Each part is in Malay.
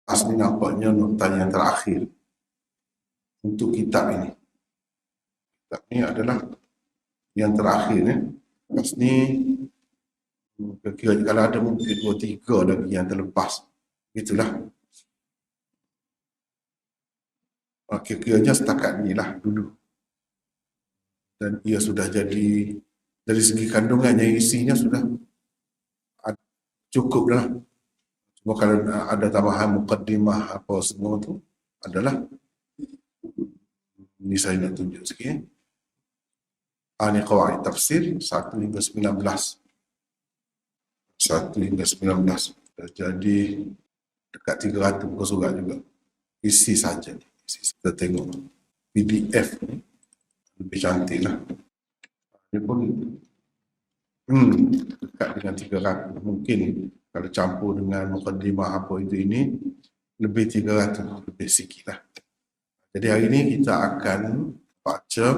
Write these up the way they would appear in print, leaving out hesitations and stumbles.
Asli nampaknya nota yang terakhir untuk kitab ini. Kitab ini adalah yang terakhir ya. Asli kira-kira kalau ada mungkin 2-3 lagi yang terlepas. Itulah. Kira-kiranya setakat inilah dulu. Dan ia sudah jadi, dari segi kandungannya, isinya sudah cukup dah. Cuma kalau ada tambahan mukaddimah apa semua tu adalah, ini saya nak tunjuk sikit. Ini qawaid tafsir 1 hingga 19. 1 hingga 19. Jadi dekat 300 muka surat juga. Isi saja. Kita tengok PDF ni. Lebih cantik lah. Dia pun dekat dengan 300. Mungkin kalau campur dengan mukaddimah apa itu ini, lebih 300, lebih sikit lah. Jadi hari ini kita akan baca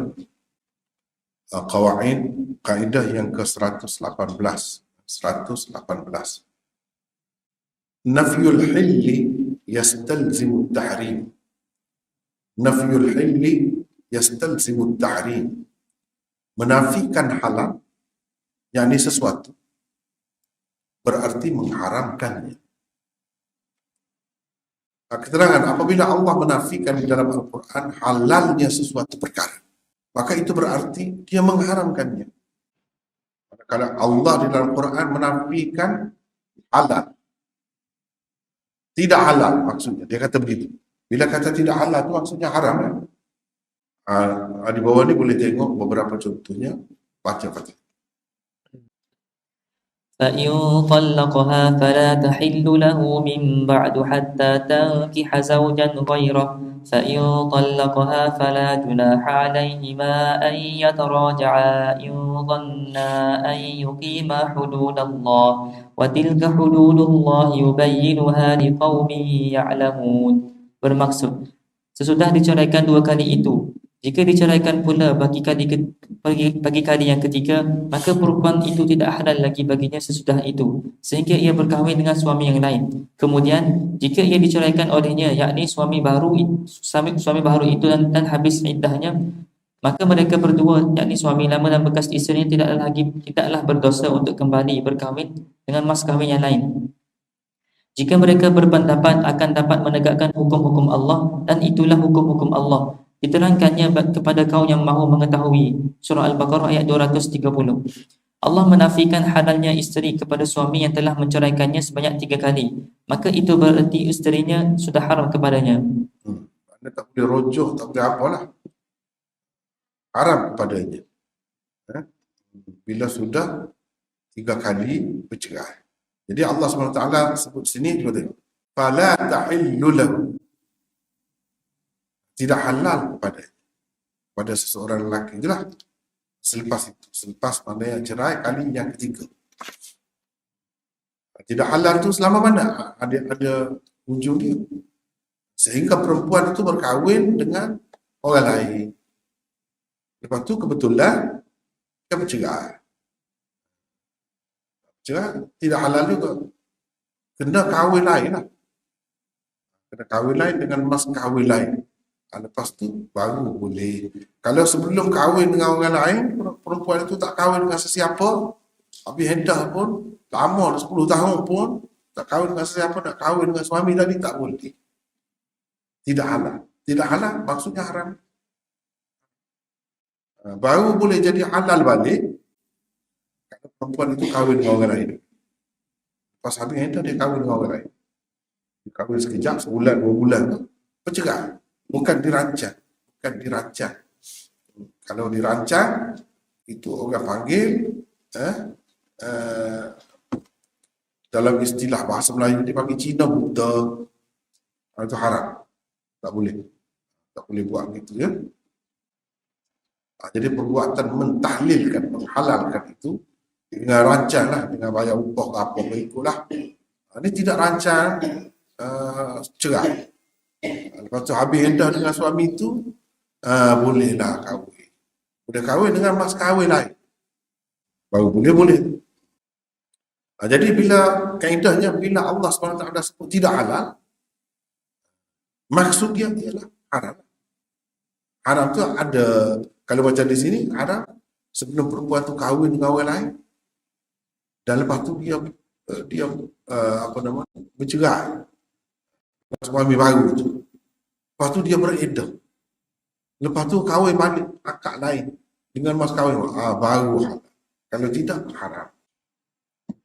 qawaid, kaedah yang ke-118. 118. Nafyul hilli yastalzimu tahrim. Nafyul hilli yastalzimu tahrim. Menafikan halal, yakni sesuatu, berarti mengharamkannya. Keterangan, apabila Allah menafikan di dalam Al-Quran halalnya sesuatu perkara, maka itu berarti dia mengharamkannya. Kalau Allah di dalam Al-Quran menafikan halal, tidak halal maksudnya, dia kata begitu. Bila kata tidak halal itu maksudnya haram. Di bawah ni boleh tengok beberapa contohnya, baca-baca. فإن طلقها فلا تحل له من بعد حتى تنكح زوجا غيره فإن طلقها فلا جناح عليهما أن يتراجعا إن ظنا أن يقيما حدود الله وتلك حدود الله يبينها لقوم يعلمون. Bermaksud, sesudah diceraikan 2 kali itu, jika diceraikan pula bagi kali yang ketiga, maka perempuan itu tidak halal lagi baginya sesudah itu, sehingga ia berkahwin dengan suami yang lain. Kemudian, jika ia diceraikan olehnya, yakni suami baru itu dan habis iddahnya, maka mereka berdua, yakni suami lama dan bekas isterinya, tidaklah berdosa untuk kembali berkahwin dengan mas kahwin yang lain. Jika mereka berpendapat akan dapat menegakkan hukum-hukum Allah, dan itulah hukum-hukum Allah, diterangkannya kepada kaum yang mahu mengetahui. Surah Al-Baqarah ayat 230. Allah menafikan halalnya isteri kepada suami yang telah menceraikannya sebanyak 3 kali. Maka itu berarti isterinya sudah haram kepadanya. Anda tak boleh rojoh, tak boleh apalah. Haram kepadanya. Bila sudah 3 kali bercerai. Jadi Allah SWT sebut sini, cuba tengok. Fala tahillu lahu. Tidak halal pada seseorang lelaki. Itulah selepas itu. Selepas mana yang cerai kali yang ketiga. Tidak halal itu selama mana? Ada ujung dia. Sehingga perempuan itu berkahwin dengan orang lain. Lepas itu kebetulan dia bercerai. Tidak halal juga. Kena kahwin lain lah. Kena kahwin lain dengan mas kahwin lain. Lepas tu baru boleh. Kalau sebelum kahwin dengan orang lain, perempuan itu tak kahwin dengan sesiapa, habis hendah pun, lama 10 tahun pun, tak kahwin dengan sesiapa, nak kahwin dengan suami tadi, tak boleh. Tidak halal. Tidak halal maksudnya haram. Baru boleh jadi halal balik kalau perempuan itu kahwin dengan orang lain. Pas habis hendah dia kahwin dengan orang lain. Dia kahwin sekejap, sebulan, 2 bulan tu, bercerai. Bukan dirancang. Kalau dirancang, itu orang panggil dalam istilah bahasa Melayu dia panggil Cina buta. Itu haram. Tak boleh buat gitu ya. Jadi perbuatan mentahlilkan, menghalalkan itu dengan rancang lah, dengan bayar upah apa ikutlah. Ini tidak rancang, cerai. Lepas tu habis hendah dengan suami itu, bolehlah kahwin. Boleh kahwin dengan mas kahwin lain. Baru boleh. Jadi bila kaedahnya, bila Allah SWT sebut tidak halal, Maksud dia ialah haram. Haram tu ada, kalau macam di sini, haram sebelum perempuan tu kahwin dengan orang lain, dan lepas tu dia apa nama, bercerai dengan suami baru tu. Lepas tu dia bereddah. Lepas tu kahwin balik akad lain dengan mas kahwin, baru halal. Kalau tidak, haram.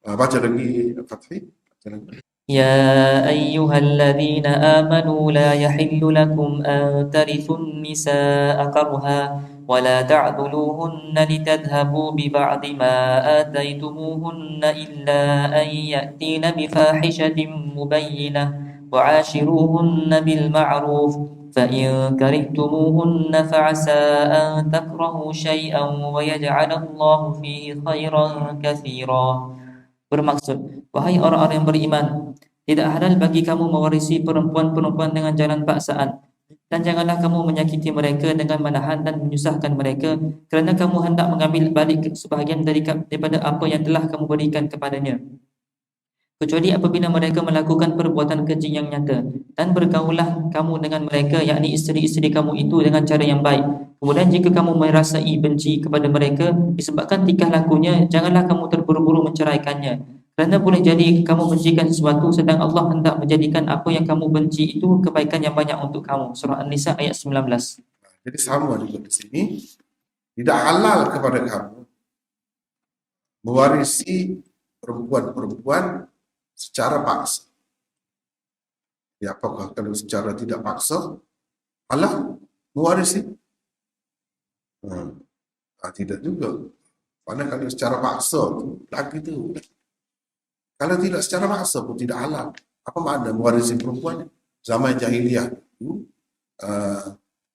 Baca lagi Fathi. Baca lagi. يا أيها الذين آمنوا لا يحل لكم أن ترثوا النساء كرها ولا تعضلوهن لتذهبوا ببعض ما آتيتموهن إلا أن يأتين بفاحشة مبينة وعاشروهن بالمعروف فإن كرهتموهن فعسى أن تكرهوا شيئا ويجعل الله فيه خيرا كثيرا. Bermaksud, wahai orang-orang yang beriman, tidak halal bagi kamu mewarisi perempuan-perempuan dengan jalan paksaan, dan janganlah kamu menyakiti mereka dengan menahan dan menyusahkan mereka, kerana kamu hendak mengambil balik sebahagian daripada apa yang telah kamu berikan kepadanya, kecuali apabila mereka melakukan perbuatan keji yang nyata. Dan bergaullah kamu dengan mereka, yakni isteri-isteri kamu itu, dengan cara yang baik. Kemudian jika kamu merasai benci kepada mereka disebabkan tingkah lakunya, janganlah kamu terburu-buru menceraikannya, kerana boleh jadi kamu bencikan sesuatu sedang Allah hendak menjadikan apa yang kamu benci itu kebaikan yang banyak untuk kamu. Surah An-Nisa ayat 19. Jadi sama juga di sini, tidak halal kepada kamu mewarisi perempuan-perempuan secara paksa. Ya, apakah kalau secara tidak paksa halal mewarisi? Tidak juga. Karena kalau secara paksa tu lagi tu. Kalau tidak secara paksa pun tidak halal. Apa makna mewarisi perempuan? Zaman jahiliah itu,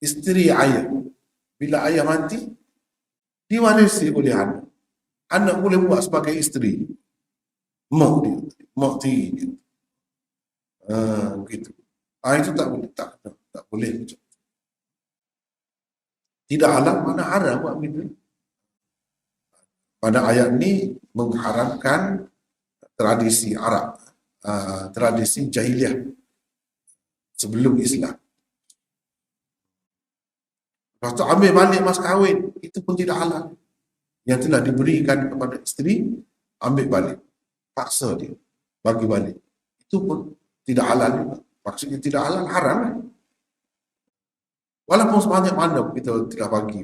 isteri ayah, bila ayah mati, diwarisi oleh anak. Anak boleh buat sebagai isteri. Mak dia, mak tiri dia. Begitu. Itu tak boleh, tak boleh. Tidak halal, mana haram buat begitu. Pada ayat ni mengharamkan tradisi Arab, tradisi jahiliah sebelum Islam. Lepas tu ambil balik mas kahwin, itu pun tidak halal. Yang telah diberikan kepada isteri, ambil balik, paksa dia, bagi balik. Itu pun tidak halal juga. Maksudnya tidak halal, haram. Walaupun sebanyak mana kita telah bagi,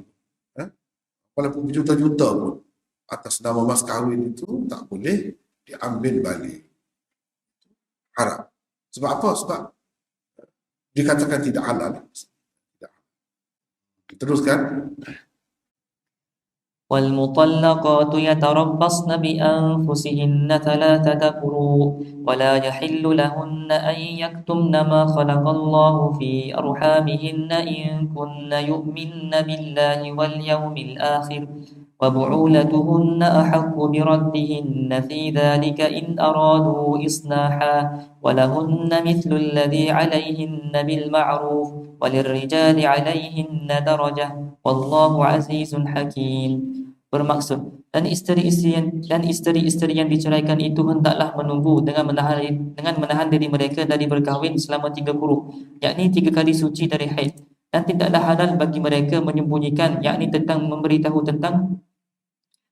walaupun berjuta-juta pun, atas nama mas kahwin itu tak boleh diambil balik. Haram. Sebab apa? Sebab dikatakan tidak halal. Teruskan. والمطلقات يتربصن بأنفسهن ثلاثة قروء ولا يحل لهن أن يكتمن ما خلق الله في أرحامهن إن كن يؤمن بالله واليوم الآخر وبعولتهن أحق بردهن في ذلك إن أرادوا إصلاحا ولهن مثل الذي عليهن بالمعروف وللرجال عليهن درجة والله عزيز حكيم. Bermaksud, dan isteri-isteri yang diceraikan itu hendaklah menunggu dengan menahan diri mereka dari berkahwin selama 3 kuruk, yakni 3 kali suci dari haid. Dan tidaklah halal bagi mereka menyembunyikan, yakni tentang memberitahu tentang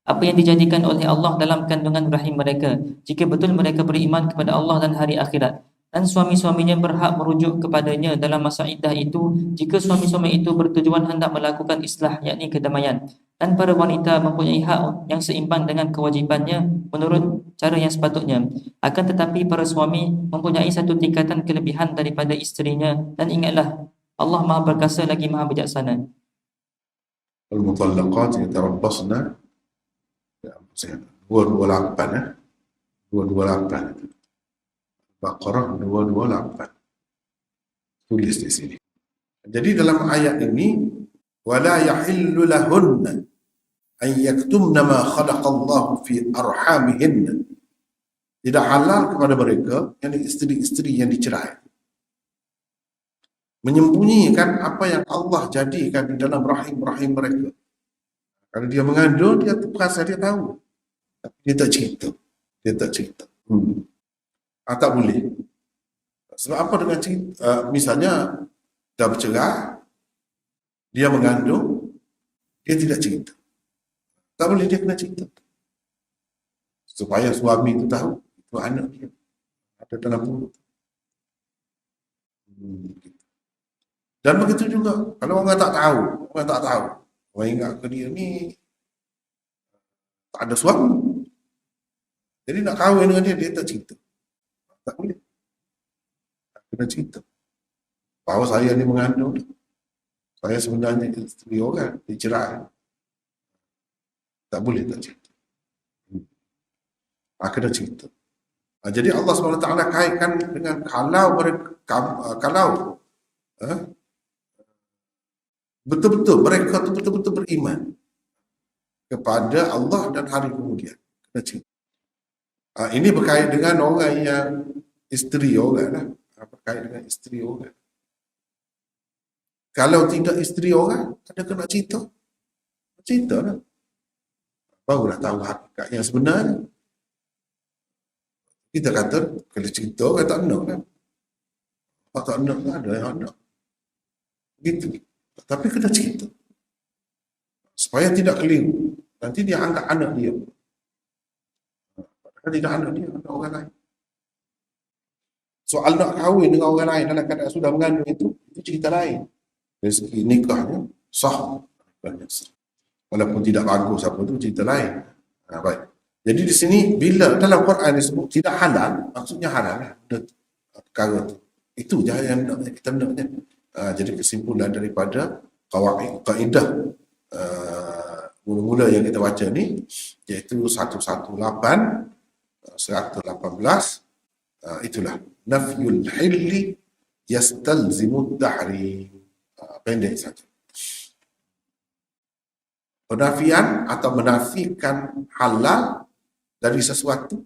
apa yang dijadikan oleh Allah dalam kandungan rahim mereka, jika betul mereka beriman kepada Allah dan hari akhirat. Dan suami-suaminya berhak merujuk kepadanya dalam masa iddah itu, jika suami-suami itu bertujuan hendak melakukan islah, yakni kedamaian. Dan para wanita mempunyai hak yang seimbang dengan kewajipannya menurut cara yang sepatutnya. Akan tetapi para suami mempunyai satu tingkatan kelebihan daripada isterinya, dan ingatlah, Allah Maha Perkasa lagi Maha Bijaksana. Al-mutallaqat yatarabbasna 228 228 Baqarah 228 tulis di sini. Jadi dalam ayat ini wala yahillu lahunna an yaktumna ma khalaqallahu fi arhamihinna, tidak halal kepada mereka, yakni isteri-isteri yang dicerai, menyembunyikan apa yang Allah jadikan di dalam rahim-rahim mereka. Kalau dia mengandung, dia terpaksa dia tahu, tapi dia tak cerita. Tak boleh. Sebab apa dengan cerita? Misalnya dah bercerai, dia mengandung, dia tidak cerita. Tak boleh dia kena cerita. Supaya suami itu tahu itu anak dia ada dalam perut. Gitu. Dan begitu juga kalau orang tak tahu, orang ingat ke dia ni tak ada suami. Jadi nak kahwin dengan dia, dia tak cerita. Tak boleh. Kena cerita. Bahawa saya ni mengandung. Saya sebenarnya isteri orang, dicerai. Tak boleh tak cerita. Kena cerita. Jadi Allah SWT kaitkan dengan kalau betul-betul mereka tu betul-betul beriman kepada Allah dan hari kemudian. Kena cerita. Ini berkait dengan orang yang isteri orang lah. Berkait dengan isteri orang. Kalau tidak isteri orang, ada kena cerita. Cerita lah. Barulah tahu hakikat yang sebenarnya. Kita kata, kalau cerita orang tak nak kan. Orang tak nak kan ada yang nak. Begitu. Tapi kena cerita. Supaya tidak keliru. Nanti dia anggap anak dia. Padahal tidak anak dia, anak orang lain. Soal nak kahwin dengan orang lain dalam keadaan sudah mengandung itu cerita lain. Dari segi nikahnya sah. Walaupun tidak bagus apa itu cerita lain. Baik. Jadi di sini bila dalam Quran disebut tidak halal, maksudnya halal lah. Perkara itu. Itu je yang kita naknya. Jadi kesimpulan daripada kaedah mula-mula yang kita baca ni iaitu 118 itulah nafyul hilli yastalzimu tahrim. Pendek saja. Penafian atau menafikan halal dari sesuatu,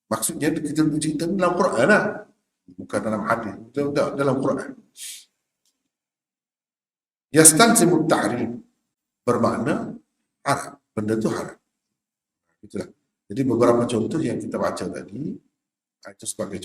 maksudnya kita cerita dalam Quran lah, bukan dalam hadis, dalam Quran. Yastalzimu tahrim bermakna haram, benda itu haram. Itulah. Jadi beberapa contoh yang kita baca tadi itu sebagai